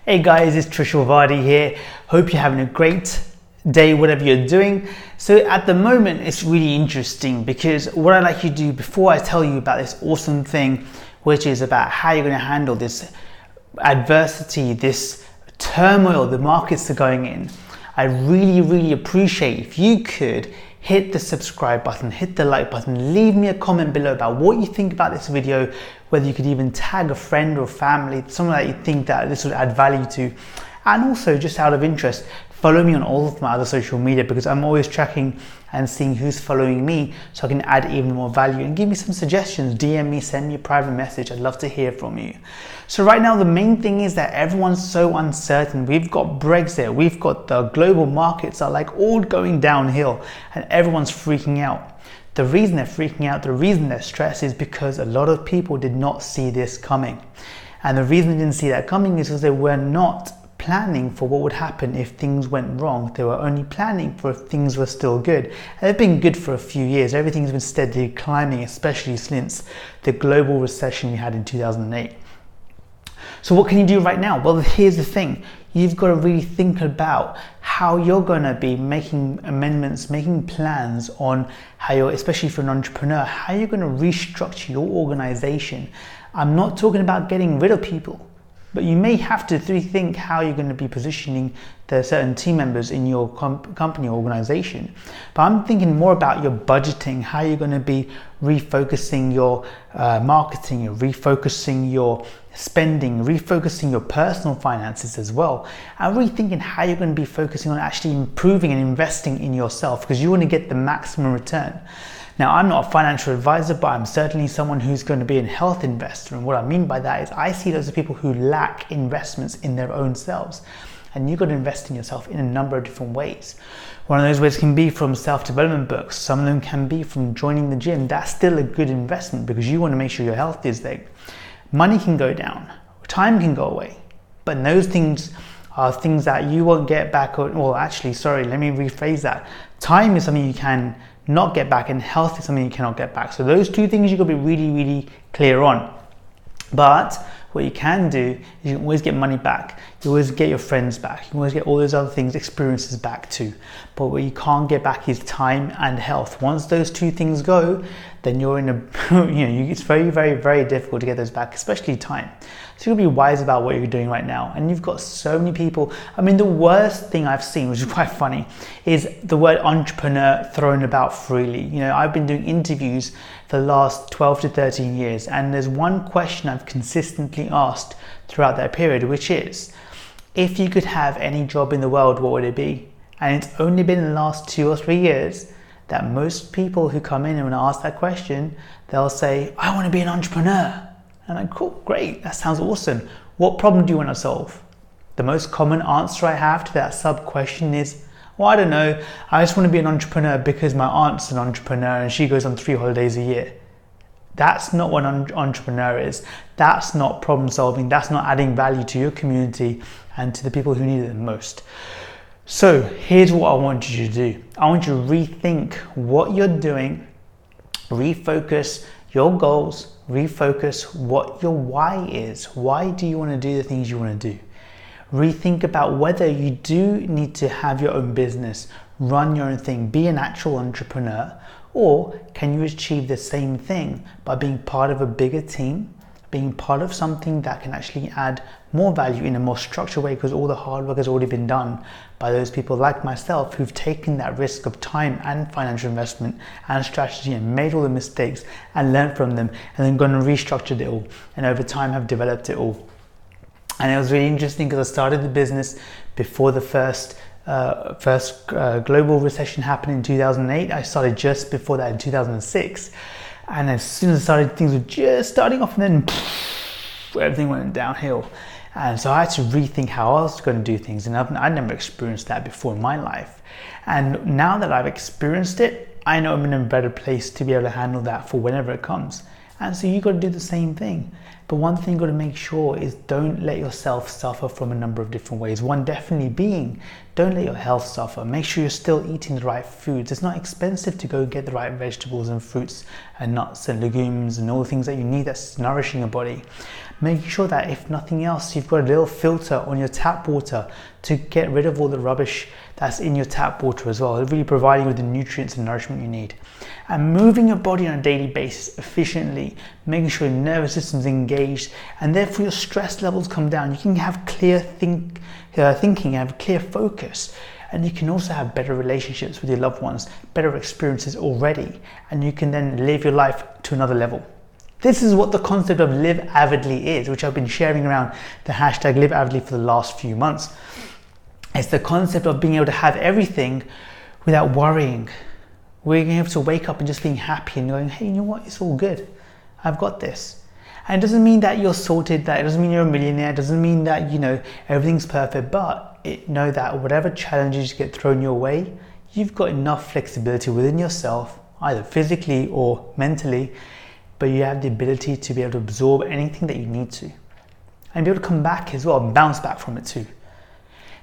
Hey guys, it's Trishul Vadi here. Hope you're having a great day, whatever you're doing. So at the moment, it's really interesting because what I'd like you to do before I tell you about this awesome thing, which is about how you're going to handle this adversity, this turmoil the markets are going in, I really appreciate if you could hit the subscribe button, hit the like button, leave me a comment below about what you think about this video, whether you could even tag a friend or family, someone that you think that this would add value to. And also, just out of interest, follow me on all of my other social media because I'm always tracking and seeing who's following me so I can add even more value, and give me some suggestions, DM me, send me a private message. I'd love to hear from you. So right now, the main thing is that everyone's so uncertain. We've got Brexit, we've got the global markets are like all going downhill and everyone's freaking out. The reason they're freaking out, the reason they're stressed is because a lot of people did not see this coming. And the reason they didn't see that coming is because they were not planning for what would happen if things went wrong. They were only planning for if things were still good. And they've been good for a few years. Everything's been steadily climbing, especially since the global recession we had in 2008. So what can you do right now? Well, here's the thing. You've got to really think about how you're going to be making amendments, making plans on how you're, especially for an entrepreneur, how you're going to restructure your organization. I'm not talking about getting rid of people, but you may have to rethink how you're going to be positioning the certain team members in your company or organization. But I'm thinking more about your budgeting, how you're going to be refocusing your marketing, refocusing your spending, refocusing your personal finances as well. And rethinking how you're going to be focusing on actually improving and investing in yourself because you want to get the maximum return. Now, I'm not a financial advisor, but I'm certainly someone who's going to be a health investor. And what I mean by that is I see those people who lack investments in their own selves. And you've got to invest in yourself in a number of different ways. One of those ways can be from self-development books. Some of them can be from joining the gym. That's still a good investment because you want to make sure your health is there. Money can go down, time can go away, but those things are things that you won't get back. Let me rephrase that. Time is something you can not get back, and health is something you cannot get back. So those two things you got to be really clear on. But what you can do is you can always get money back. You always get your friends back. You can always get all those other things, experiences back too. But what you can't get back is time and health. Once those two things go, then you're in a, it's very difficult to get those back, especially time. So you'll be wise about what you're doing right now. And you've got so many people. I mean, the worst thing I've seen, which is quite funny, is the word entrepreneur thrown about freely. I've been doing interviews for the last 12 to 13 years. And there's one question I've consistently asked throughout that period, which is, if you could have any job in the world, what would it be? And it's only been in the last 2 or 3 years that most people who come in and when I ask that question, they'll say, I want to be an entrepreneur. And I'm like, cool, great, that sounds awesome. What problem do you want to solve? The most common answer I have to that sub question is, well, I don't know, I just want to be an entrepreneur because my aunt's an entrepreneur and she goes on 3 holidays a year. That's not what an entrepreneur is. That's not problem solving. That's not adding value to your community and to the people who need it the most. So here's what I want you to do. I want you to rethink what you're doing, refocus your goals, refocus what your why is. Why do you want to do the things you want to do? Rethink about whether you do need to have your own business, run your own thing, be an actual entrepreneur, or can you achieve the same thing by being part of a bigger team, being part of something that can actually add more value in a more structured way because all the hard work has already been done by those people like myself who've taken that risk of time and financial investment and strategy and made all the mistakes and learned from them and then gone and restructured it all and over time have developed it all. And it was really interesting because I started the business before the first global recession happened in 2008. I started just before that in 2006. And as soon as I started, things were just starting off and then everything went downhill. And so I had to rethink how I was going to do things. And I'd never experienced that before in my life. And now that I've experienced it, I know I'm in a better place to be able to handle that for whenever it comes. And so you got to do the same thing. But one thing you've got to make sure is don't let yourself suffer from a number of different ways. One definitely being, don't let your health suffer. Make sure you're still eating the right foods. It's not expensive to go get the right vegetables and fruits and nuts and legumes and all the things that you need that's nourishing your body. Making sure that if nothing else, you've got a little filter on your tap water to get rid of all the rubbish that's in your tap water as well, really providing you with the nutrients and nourishment you need. And moving your body on a daily basis efficiently, making sure your nervous system is engaged, and therefore your stress levels come down. You can have clear thinking, have clear focus, and you can also have better relationships with your loved ones, better experiences already, and you can then live your life to another level. This is what the concept of live avidly is, which I've been sharing around the hashtag live avidly for the last few months. It's the concept of being able to have everything without worrying. We're able to wake up and just being happy and going, hey, you know what, it's all good. I've got this. And it doesn't mean that you're sorted, that it doesn't mean you're a millionaire, it doesn't mean that, everything's perfect, but know that whatever challenges get thrown your way, you've got enough flexibility within yourself, either physically or mentally, but you have the ability to be able to absorb anything that you need to. And be able to come back as well and bounce back from it too.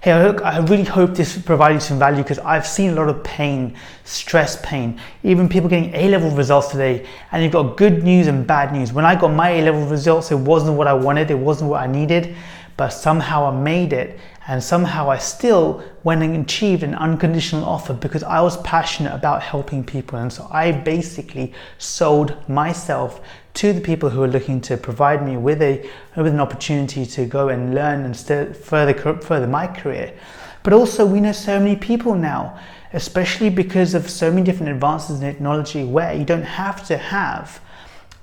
Hey, I really hope this provided some value, because I've seen a lot of pain, stress pain, even people getting A-level results today, and you've got good news and bad news. When I got my A-level results, it wasn't what I wanted, it wasn't what I needed, but somehow I made it, and somehow I still went and achieved an unconditional offer because I was passionate about helping people. And so I basically sold myself to the people who are looking to provide me with an opportunity to go and learn and further my career. But also, we know so many people now, especially because of so many different advances in technology, where you don't have to have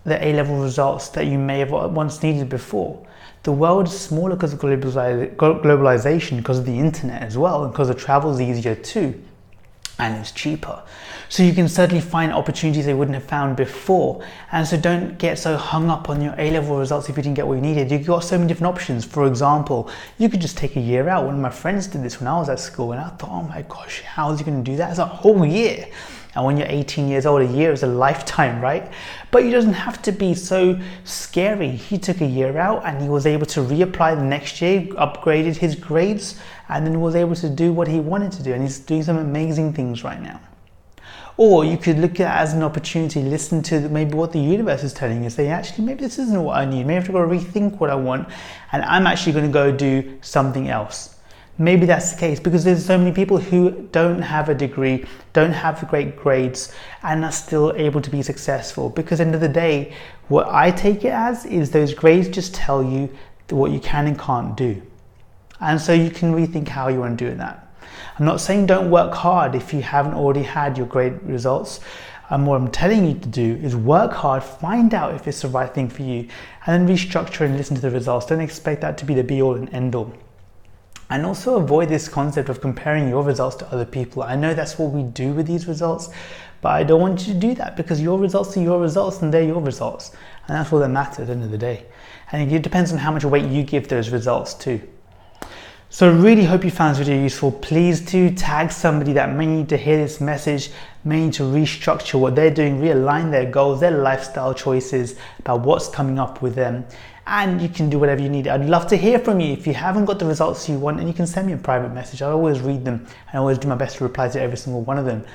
the A-level results that you may have once needed before. The world is smaller because of globalization, because of the internet as well, and because the travel is easier too, and it's cheaper. So you can certainly find opportunities they wouldn't have found before. And so don't get so hung up on your A-level results if you didn't get what you needed. You've got so many different options. For example, you could just take a year out. One of my friends did this when I was at school, and I thought, oh my gosh, how is he going to do that? It's a whole year. And when you're 18 years old, a year is a lifetime, right? But it doesn't have to be so scary. He took a year out and he was able to reapply the next year, upgraded his grades, and then was able to do what he wanted to do. And he's doing some amazing things right now. Or you could look at it as an opportunity, listen to maybe what the universe is telling you, say, actually, maybe this isn't what I need. Maybe I've got to rethink what I want, and I'm actually going to go do something else. Maybe that's the case, because there's so many people who don't have a degree, don't have great grades, and are still able to be successful. Because at the end of the day, what I take it as is those grades just tell you what you can and can't do. And so you can rethink how you want to do that. I'm not saying don't work hard if you haven't already had your great results. What I'm telling you to do is work hard, find out if it's the right thing for you, and then restructure and listen to the results. Don't expect that to be the be-all and end-all. And also avoid this concept of comparing your results to other people. I know that's what we do with these results, but I don't want you to do that, because your results are your results and they're your results. And that's all that matters at the end of the day. And it depends on how much weight you give those results too. So I really hope you found this video useful. Please do tag somebody that may need to hear this message, may need to restructure what they're doing, realign their goals, their lifestyle choices, about what's coming up with them. And you can do whatever you need. I'd love to hear from you if you haven't got the results you want, and you can send me a private message. I always read them and I always do my best to reply to every single one of them.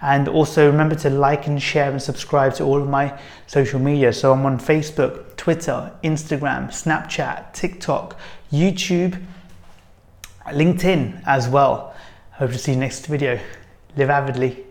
And also remember to like and share and subscribe to all of my social media. So I'm on Facebook, Twitter, Instagram, Snapchat, TikTok, YouTube, LinkedIn as well. Hope to see you next video. Live avidly.